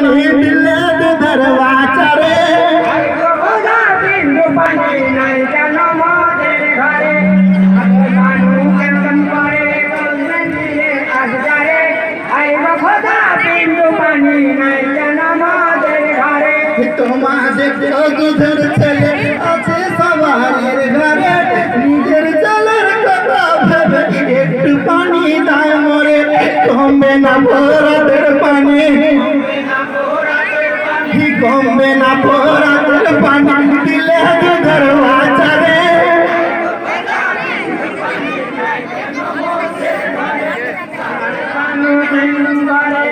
पानी दिले दरवाजा रे খোদা বিন্দু পানি নাই কেন মোদের ঘরে মানু কেমন করে বলবেন দিয়ে আসগারে আইগো খোদা বিন্দু পানি নাই কেন মোদের ঘরে তোমাদের দুধের ছেলে আছে সবারের ঘরে নিজের ছেলের কথা ভেবে একটু পানি দায় মরে কমবে না ভোরাতের পানি কমবে না ভোরাতের পানি দিলে দুধের বাজারে মানু কেমন করে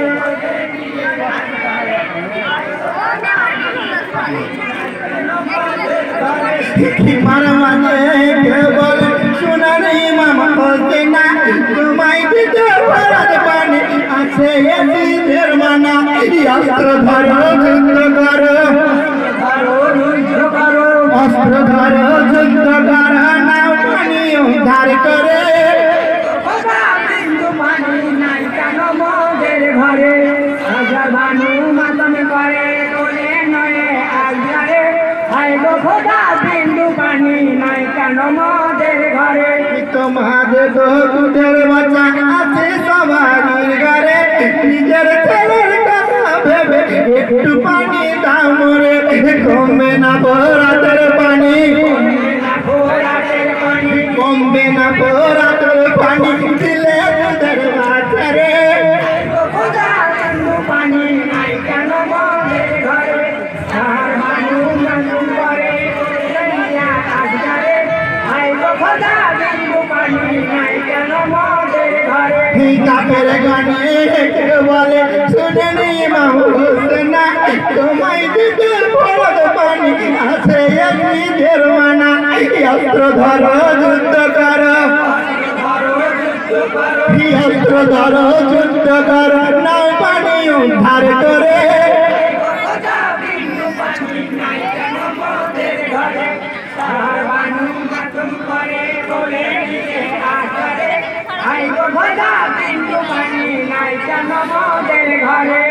মার মানে কেবল সোনারি মামা হতে না তোমায় দিতে ভরাত পানি আছে এদের মানা অস্ত্র ধরো যুদ্ধ করো অস্ত্র ধরো যুদ্ধ করো নাও পানি উদ্ধার করে খোদা বিন্দু পানি নাই কেন মোদের ঘরে হাজার মানু মাতম করে কোলে নয়ে আজগারে আইগো খোদা বিন্দু পানি নাই কেন মোদের ঘরে তোমাদের দুধের বাচ্চা আছে সবারই ঘরে নিজের ছেলের কথা ভেবে একটু পানি দাও মরে কমবে না ভোরাতের পানি কমবে না ভোরাতের পানি দিলে দুধের বাজারে খোদা বিন্দু পানি নাই কেন মোদের ঘরে হাজার মানু মাতম করে কোলে নয়ে আজগারে আইগো খোদা বিন্দু পানি নাই কেন মোদের ঘরে কাপের গানে কে বলে শুনে নি মাহুসেনা তোমায় দিতে ভরাত পানি আছে নিজের মানা অস্ত্র ধরো যুদ্ধ করো অস্ত্র ধরো যুদ্ধ করো নাও পানি উদ্ধার করে খোদা বিন্দু পানি নাই কেন মোদের ঘরে হাজার মানু মাতম করে কোলে নয়ে আজগারে আইগো খোদা বিন্দু পানি নাই কেন মোদের ঘরে